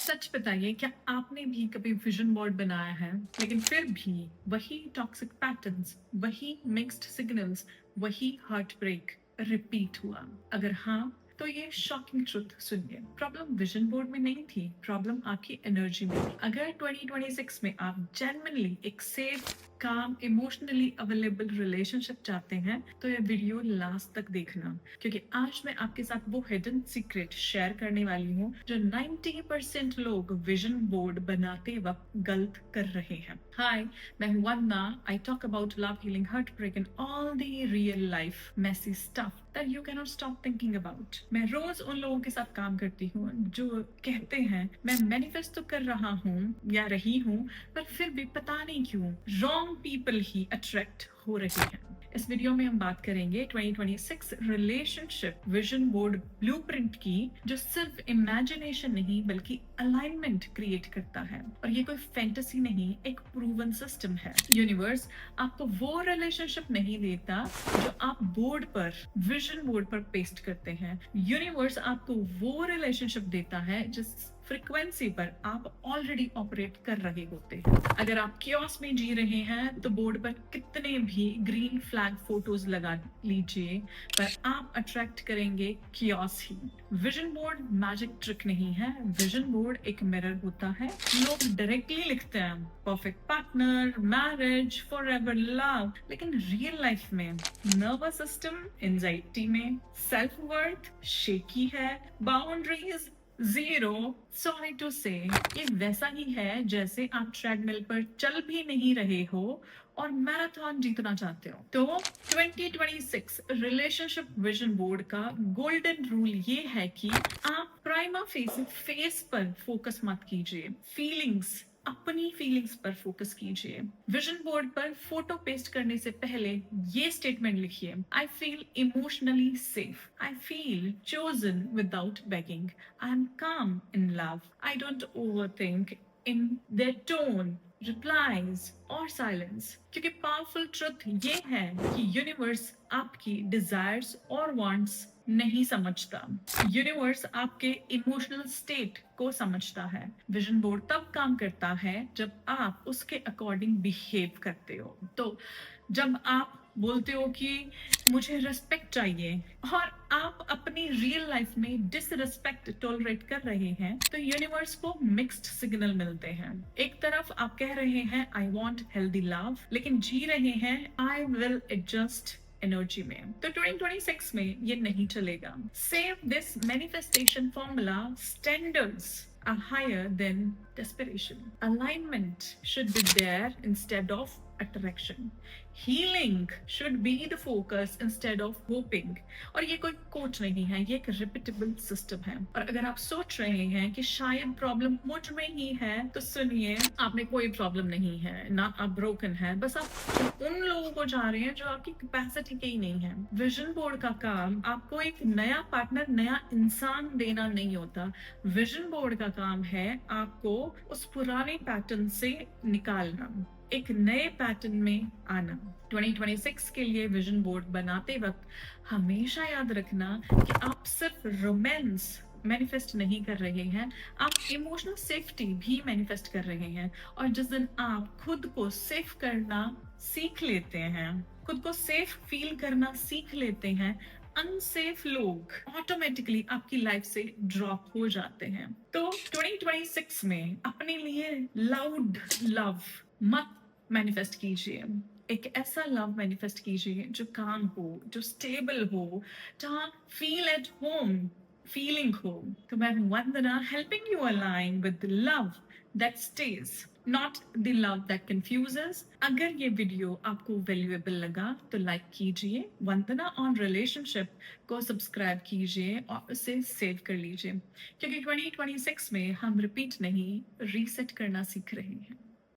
सच बताइए, क्या आपने भी कभी विजन बोर्ड बनाया है लेकिन फिर भी वही टॉक्सिक पैटर्न्स, वही मिक्स्ड सिग्नल्स, वही हार्ट ब्रेक रिपीट हुआ? अगर हाँ, तो ये शॉकिंग ट्रुथ सुनिए। प्रॉब्लम विजन बोर्ड में नहीं थी, प्रॉब्लम आपकी एनर्जी में थी। अगर 2026 में आप जेन्युइनली एक सेफ, काम, इमोशनली अवेलेबल रिलेशनशिप चाहते हैं तो ये वीडियो लास्ट तक देखना, क्योंकि आज मैं आपके साथ वो हिडन सीक्रेट शेयर करने वाली हूँ जो 90% लोग विजन बोर्ड बनाते वक्त गलत कर रहे हैं। हाय, मैं हूं Vandana. I talk about love, healing, heartbreak and all the real life messy stuff that you can not stop thinking about. मैं रोज उन लोगों के साथ काम करती हूँ जो कहते हैं मैं मैनिफेस्ट तो कर रहा हूँ या रही हूँ, पर फिर भी पता नहीं क्यों रॉन्ग पीपल ही अट्रैक्ट हो रहे हैं। इस वीडियो में हम बात करेंगे 2026 रिलेशनशिप विजन बोर्ड ब्लूप्रिंट की, जो सिर्फ इमेजिनेशन नहीं बल्कि अलाइनमेंट क्रिएट करता है। और ये कोई फैंटेसी नहीं, एक प्रूवन सिस्टम है। यूनिवर्स आपको वो रिलेशनशिप नहीं देता जो आप बोर्ड पर, विजन बोर्ड पर पेस्ट करते हैं। यूनिवर्स आपको वो रिलेशनशिप देता है जिस फ्रीक्वेंसी पर आप ऑलरेडी ऑपरेट कर रहे होते हैं। अगर आप कियोस में जी रहे हैं तो बोर्ड पर कितने भी ग्रीन फ्लैग फोटोज लगा लीजिए, पर आप अट्रैक्ट करेंगे कियोस ही। विजन बोर्ड मैजिक ट्रिक नहीं है, विजन बोर्ड एक मिरर होता है। लोग डायरेक्टली लिखते हैं perfect partner, marriage, forever love, लेकिन रियल लाइफ में नर्वस सिस्टम एंजाइटी में, सेल्फ वर्थ शेकी है, बाउंड्रीज जीरो। सॉरी टू से, ये वैसा ही है जैसे आप ट्रेडमिल पर चल भी नहीं रहे हो और मैराथन जीतना चाहते हो। तो 2026 रिलेशनशिप विजन बोर्ड का गोल्डन रूल ये है कि आप प्राइमा फेस पर फोकस मत कीजिए, फीलिंग्स, अपनी फीलिंग्स पर फोकस कीजिए। विजन बोर्ड पर फोटो पेस्ट करने से पहले ये स्टेटमेंट लिखिए, I feel emotionally safe, I feel chosen without begging, I am calm in love, I don't overthink in their tone, replies और साइलेंस। क्योंकि पावरफुल ट्रुथ ये है कि यूनिवर्स आपकी डिजायर्स और वांट्स नहीं समझता, यूनिवर्स आपके इमोशनल स्टेट को समझता है। विजन बोर्ड तब काम करता है जब आप उसके अकॉर्डिंग बिहेव करते हो। तो जब आप बोलते हो कि मुझे रिस्पेक्ट चाहिए और आप अपनी रियल लाइफ में डिसरिस्पेक्ट टॉलरेट कर रहे हैं, तो यूनिवर्स को मिक्स्ड सिग्नल मिलते हैं। एक तरफ आप कह रहे हैं आई वांट हेल्दी लव, लेकिन जी रहे हैं आई विल एडजस्ट एनर्जी में। तो 2026 में ये नहीं चलेगा। Save this manifestation formula, standards are higher than desperation. Alignment should be there instead of attraction. Healing should be the focus instead of hoping. और ये कोई कोच नहीं है, ये एक रिपीटेबल सिस्टम है। और अगर आप सोच रहे हैं कि शायद प्रॉब्लम मुझ में ही है, तो सुनिए, आपने कोई प्रॉब्लम नहीं है, ना आप ब्रोकन है, बस आप उन लोगों को जा रहे हैं जो आपकी कैपेसिटी के ही नहीं है। विजन बोर्ड का काम आपको एक नया पार्टनर, नया इंसान देना नहीं होता। विजन बोर्ड का काम है आपको उस पुराने पैटर्न से निकालना, एक नए पैटर्न में आना। 2026 के लिए विजन बोर्ड बनाते वक्त हमेशा याद रखना कि आप सिर्फ रोमांस मैनिफेस्ट नहीं कर रहे हैं, आप इमोशनल सेफ्टी भी मैनिफेस्ट कर रहे हैं। और जिस दिन आप खुद को सेफ करना सीख लेते हैं, खुद को सेफ फील करना सीख लेते हैं, अनसेफ लोग ऑटोमेटिकली आपकी लाइफ से ड्रॉप हो जाते हैं। तो 2026 में अपने लिए लाउड लव मत मैनिफेस्ट कीजिए, एक ऐसा लव मैनिफेस्ट कीजिए जो काम हो, जो स्टेबल हो, जहाँ फील एट होम फीलिंग हो। तो मैं हूं Vandana, helping you align with love that stays, not the love that confuses. अगर ये वीडियो आपको वैल्यूएबल लगा तो लाइक कीजिए, वंदना ऑन रिलेशनशिप को सब्सक्राइब कीजिए और उसे सेव कर लीजिए, क्योंकि 2026 में हम रिपीट नहीं, रीसेट करना सीख रहे हैं।